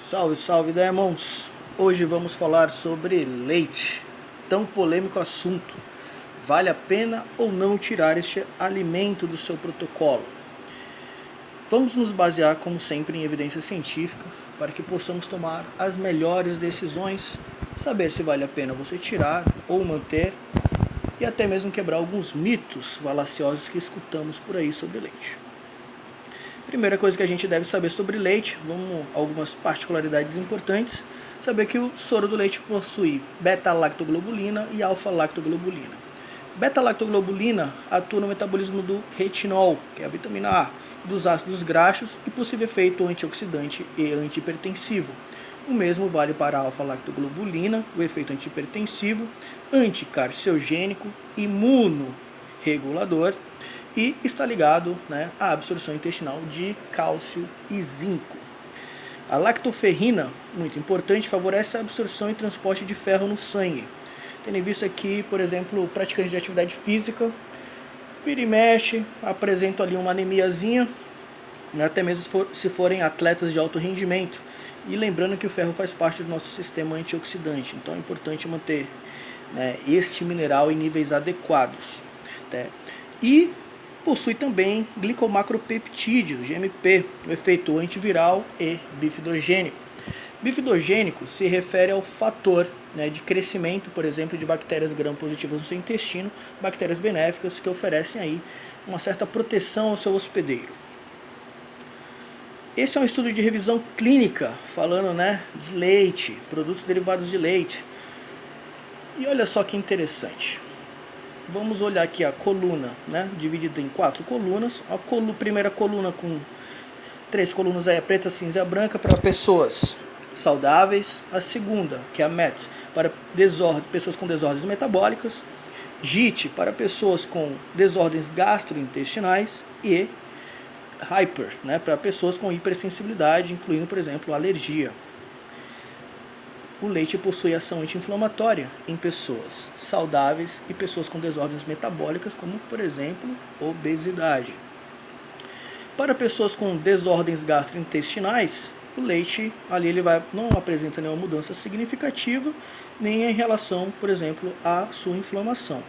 Salve, salve, Demons! Hoje vamos falar sobre leite. Tão polêmico assunto. Vale a pena ou não tirar este alimento do seu protocolo? Vamos nos basear, como sempre, em evidência científica para que possamos tomar as melhores decisões, saber se vale a pena você tirar ou manter e até mesmo quebrar alguns mitos falaciosos que escutamos por aí sobre leite. Primeira coisa que a gente deve saber sobre leite, vamos algumas particularidades importantes. Saber que o soro do leite possui beta-lactoglobulina e alfa-lactoglobulina. Beta-lactoglobulina atua no metabolismo do retinol, que é a vitamina A, dos ácidos graxos e possível efeito antioxidante e antihipertensivo. O mesmo vale para a alfa-lactoglobulina, o efeito antihipertensivo, anticarciogênico, imunorregulador e está ligado, à absorção intestinal de cálcio e zinco. A lactoferrina, muito importante, favorece a absorção e transporte de ferro no sangue. Tendo em vista aqui, por exemplo, praticantes de atividade física, vira e mexe, apresentam ali uma anemiazinha, até mesmo se forem atletas de alto rendimento. E lembrando que o ferro faz parte do nosso sistema antioxidante, então é importante manter este mineral em níveis adequados. E possui também glicomacropeptídeos, GMP, o efeito antiviral e bifidogênico. Bifidogênico se refere ao fator de crescimento, por exemplo, de bactérias gram-positivas no seu intestino, bactérias benéficas que oferecem aí uma certa proteção ao seu hospedeiro. Esse é um estudo de revisão clínica, falando de leite, produtos derivados de leite. E olha só que interessante. Vamos olhar aqui a coluna, dividida em 4 colunas. A primeira coluna com 3 colunas é preta, cinza e branca para pessoas saudáveis. A segunda, que é a MET, para pessoas com desordens metabólicas. GIT, para pessoas com desordens gastrointestinais. E Hyper, para pessoas com hipersensibilidade, incluindo, por exemplo, alergia. O leite possui ação anti-inflamatória em pessoas saudáveis e pessoas com desordens metabólicas, como, por exemplo, obesidade. Para pessoas com desordens gastrointestinais, o leite ali não apresenta nenhuma mudança significativa, nem em relação, por exemplo, à sua inflamação.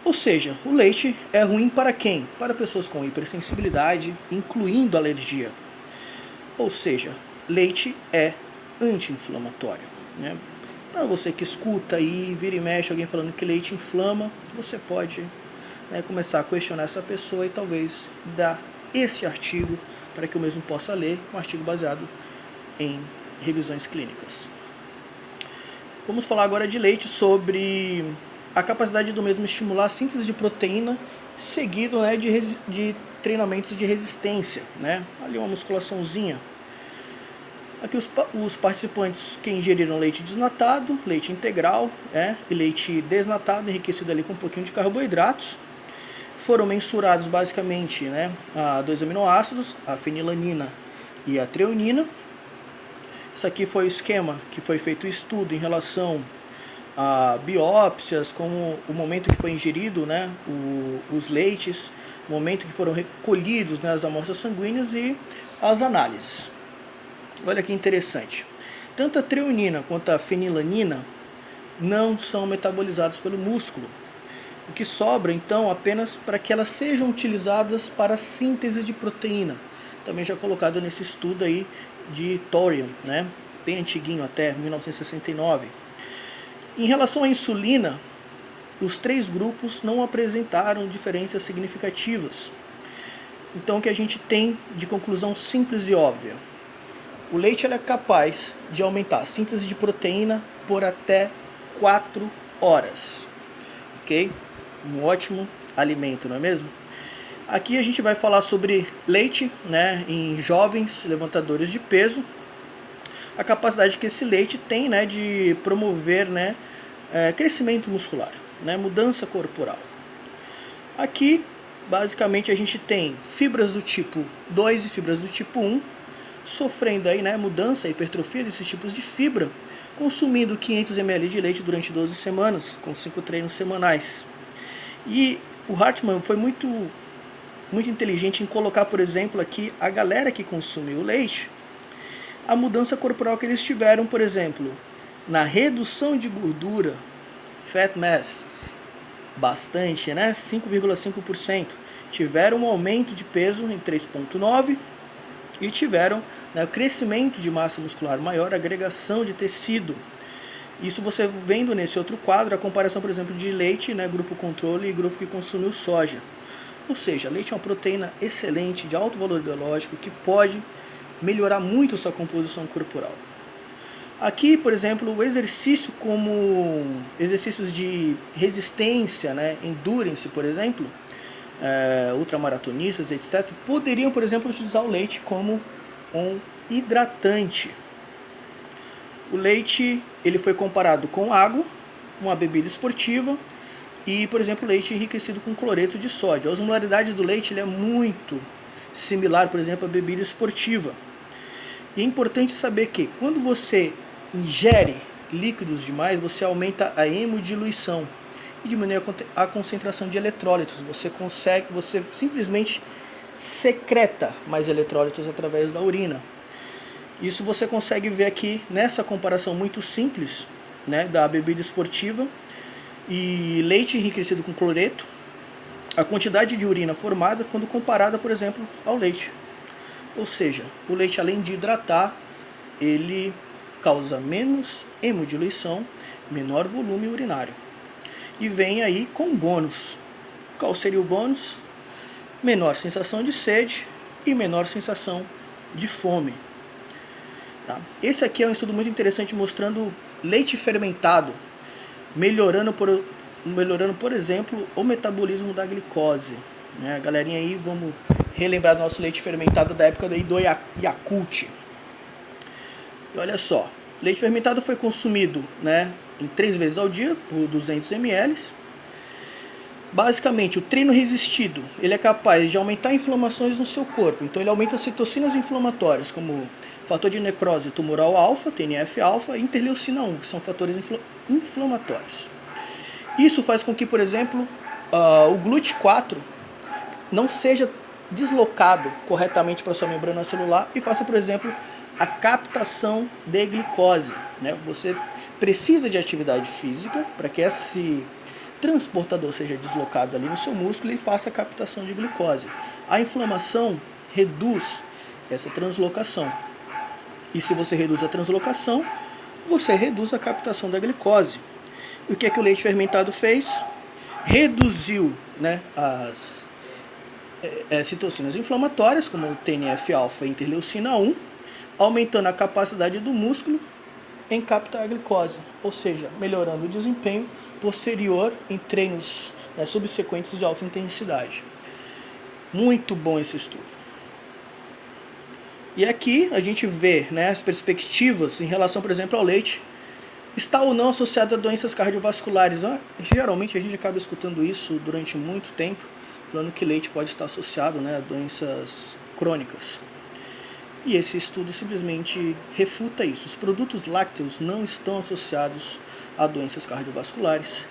Ou seja, o leite é ruim para quem? Para pessoas com hipersensibilidade, incluindo alergia. Ou seja, leite é anti-inflamatório. Para você que escuta aí, vira e mexe alguém falando que leite inflama, você pode começar a questionar essa pessoa e talvez dar esse artigo para que o mesmo possa ler, um artigo baseado em revisões clínicas. Vamos falar agora de leite, sobre a capacidade do mesmo estimular a síntese de proteína, seguido de treinamentos de resistência, ali uma musculaçãozinha. Aqui os participantes que ingeriram leite desnatado, leite integral e leite desnatado, enriquecido ali com um pouquinho de carboidratos, foram mensurados basicamente a 2 aminoácidos, a fenilanina e a treonina. Isso aqui foi o esquema que foi feito o estudo em relação a biópsias, como o momento que foi ingerido os leites, o momento que foram recolhidos as amostras sanguíneas e as análises. Olha que interessante. Tanto a treonina quanto a fenilanina não são metabolizados pelo músculo. O que sobra, então, apenas para que elas sejam utilizadas para a síntese de proteína. Também já colocado nesse estudo aí de Thorium, bem antiguinho até 1969. Em relação à insulina, os 3 grupos não apresentaram diferenças significativas. Então, o que a gente tem de conclusão simples e óbvia? O leite é capaz de aumentar a síntese de proteína por até 4 horas. Ok? Um ótimo alimento, não é mesmo? Aqui a gente vai falar sobre leite em jovens levantadores de peso. A capacidade que esse leite tem de promover crescimento muscular, mudança corporal. Aqui, basicamente, a gente tem fibras do tipo 2 e fibras do tipo 1, sofrendo aí, mudança, hipertrofia desses tipos de fibra, consumindo 500 ml de leite durante 12 semanas, com 5 treinos semanais. E o Hartmann foi muito inteligente em colocar, por exemplo, aqui a galera que consumiu o leite a mudança corporal que eles tiveram, por exemplo, na redução de gordura, fat mass, bastante, né? 5,5%. Tiveram um aumento de peso em 3,9% e tiveram, né, o crescimento de massa muscular maior, agregação de tecido. Isso você vendo nesse outro quadro a comparação, por exemplo, de leite, né, grupo controle e grupo que consumiu soja. Ou seja, leite é uma proteína excelente, de alto valor biológico, que pode melhorar muito a sua composição corporal. Aqui, por exemplo, o exercício como exercícios de resistência, né, endurance, por exemplo, ultramaratonistas, etc., poderiam, por exemplo, utilizar o leite como um hidratante. O leite ele foi comparado com água, uma bebida esportiva, e, por exemplo, leite enriquecido com cloreto de sódio. A osmolaridade do leite ele é muito similar, por exemplo, à bebida esportiva. E é importante saber que quando você ingere líquidos demais, você aumenta a hemodiluição e diminui a concentração de eletrólitos. Você simplesmente secreta mais eletrólitos através da urina. Isso você consegue ver aqui nessa comparação muito simples, né, da bebida esportiva e leite enriquecido com cloreto, a quantidade de urina formada quando comparada, por exemplo, ao leite. Ou seja, o leite, além de hidratar, ele causa menos hemodiluição, menor volume urinário. E vem aí com um bônus. Qual seria o bônus? Menor sensação de sede e menor sensação de fome. Tá? Esse aqui é um estudo muito interessante mostrando leite fermentado, melhorando, por exemplo, o metabolismo da glicose. Né? Galerinha aí, vamos relembrar do nosso leite fermentado da época do Yakult. E olha só, leite fermentado foi consumido, né, em 3 vezes ao dia, por 200 ml. Basicamente, o treino resistido, ele é capaz de aumentar inflamações no seu corpo. Então ele aumenta as citocinas inflamatórias, como fator de necrose tumoral alfa, TNF-alfa, e interleucina 1, que são fatores inflamatórios. Isso faz com que, por exemplo, o GLUT4 não seja deslocado corretamente para sua membrana celular e faça, por exemplo, a captação de glicose. Né? Você precisa de atividade física para que esse transportador seja deslocado ali no seu músculo e faça a captação de glicose. A inflamação reduz essa translocação. E se você reduz a translocação, você reduz a captação da glicose. E o que é que o leite fermentado fez? Reduziu, né, as citocinas inflamatórias, como o TNF-alfa e interleucina 1, aumentando a capacidade do músculo em captar a glicose, ou seja, melhorando o desempenho posterior em treinos, né, subsequentes de alta intensidade. Muito bom esse estudo. E aqui a gente vê, né, as perspectivas em relação, por exemplo, ao leite. Está ou não associado a doenças cardiovasculares? Geralmente a gente acaba escutando isso durante muito tempo, falando que leite pode estar associado, né, a doenças crônicas. E esse estudo simplesmente refuta isso. Os produtos lácteos não estão associados a doenças cardiovasculares,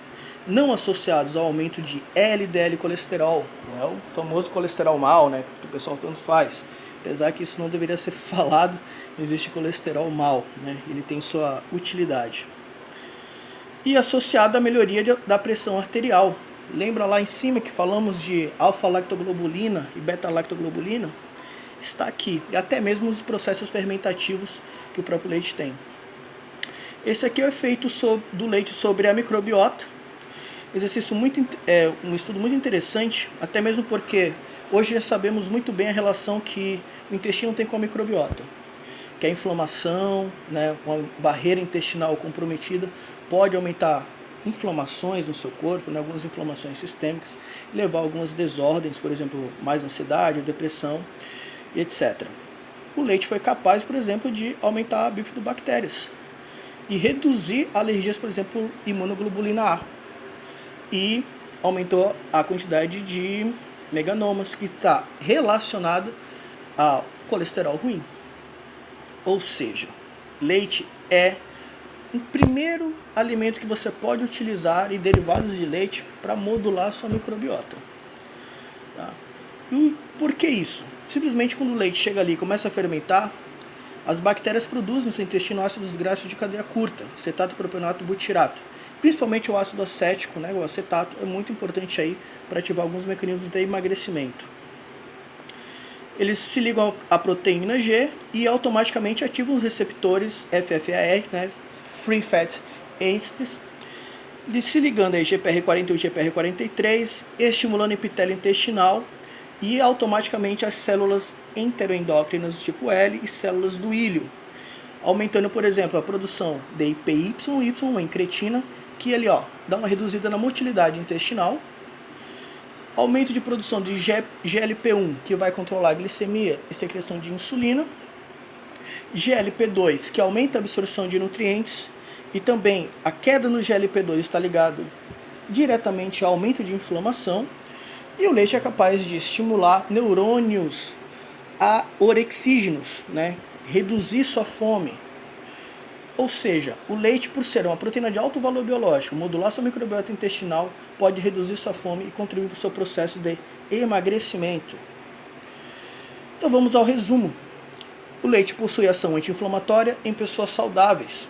não associados ao aumento de LDL colesterol, é o famoso colesterol mal, né, que o pessoal tanto faz. Apesar que isso não deveria ser falado, não existe colesterol mal, né, ele tem sua utilidade. E associado à melhoria da pressão arterial. Lembra lá em cima que falamos de alfa-lactoglobulina e beta-lactoglobulina? Está aqui, e até mesmo os processos fermentativos que o próprio leite tem. Esse aqui é o efeito do leite sobre a microbiota. Exercício um estudo muito interessante, até mesmo porque hoje já sabemos muito bem a relação que o intestino tem com a microbiota. Que a inflamação, né, uma barreira intestinal comprometida pode aumentar inflamações no seu corpo, né, algumas inflamações sistêmicas, e levar a algumas desordens, por exemplo, mais ansiedade, depressão, etc. O leite foi capaz, por exemplo, de aumentar a bifidobactérias e reduzir alergias, por exemplo, imunoglobulina A. E aumentou a quantidade de meganomas, que está relacionada ao colesterol ruim. Ou seja, leite é o primeiro alimento que você pode utilizar e derivados de leite para modular a sua microbiota. Tá? E por que isso? Simplesmente quando o leite chega ali e começa a fermentar, As bactérias produzem no seu intestino ácidos graxos de cadeia curta, acetato, propionato e butirato. Principalmente o ácido acético, né, o acetato, é muito importante aí para ativar alguns mecanismos de emagrecimento. Eles se ligam à proteína G e automaticamente ativam os receptores FFAR, né, Free Fat Acids, se ligando a GPR40 e GPR43, estimulando o epitélio intestinal e automaticamente as células enteroendócrinas do tipo L e células do íleo, aumentando, por exemplo, a produção de IPY, uma incretina, que ali dá uma reduzida na motilidade intestinal, aumento de produção de GLP-1, que vai controlar a glicemia e secreção de insulina, GLP-2, que aumenta a absorção de nutrientes, e também a queda no GLP-2 está ligado diretamente ao aumento de inflamação, e o leite é capaz de estimular neurônios aorexígenos, né? Reduzir sua fome. Ou seja, o leite, por ser uma proteína de alto valor biológico, modular sua microbiota intestinal, pode reduzir sua fome e contribuir para o seu processo de emagrecimento. Então vamos ao resumo. O leite possui ação anti-inflamatória em pessoas saudáveis.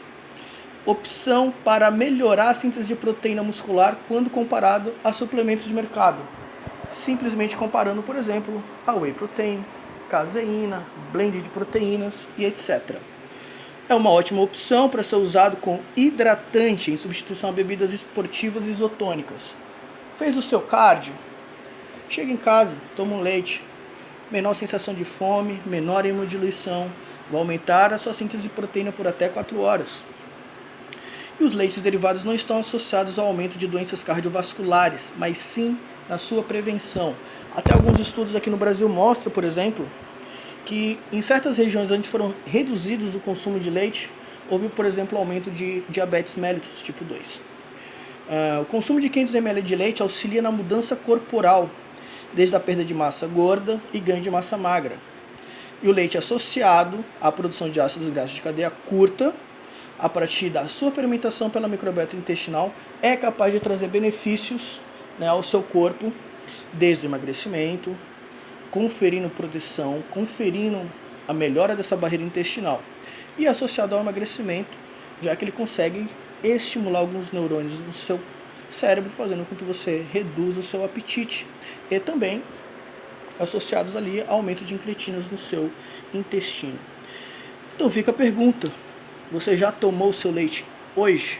Opção para melhorar a síntese de proteína muscular quando comparado a suplementos de mercado. Simplesmente comparando, por exemplo, a whey protein, caseína, blend de proteínas e etc. É uma ótima opção para ser usado com hidratante em substituição a bebidas esportivas e isotônicas. Fez o seu cardio? Chega em casa, toma um leite. Menor sensação de fome, menor hemodiluição, vai aumentar a sua síntese de proteína por até 4 horas. E os leites derivados não estão associados ao aumento de doenças cardiovasculares, mas sim na sua prevenção. Até alguns estudos aqui no Brasil mostram, por exemplo, que em certas regiões onde foram reduzidos o consumo de leite, houve, por exemplo, aumento de diabetes mellitus tipo 2. O consumo de 500 ml de leite auxilia na mudança corporal, desde a perda de massa gorda e ganho de massa magra. E o leite associado à produção de ácidos graxos de cadeia curta, a partir da sua fermentação pela microbiota intestinal, é capaz de trazer benefícios, né, ao seu corpo, desde o emagrecimento, conferindo proteção, conferindo a melhora dessa barreira intestinal. E associado ao emagrecimento, já que ele consegue estimular alguns neurônios no seu cérebro, fazendo com que você reduza o seu apetite. E também associados ali ao aumento de incretinas no seu intestino. Então fica a pergunta: você já tomou o seu leite hoje?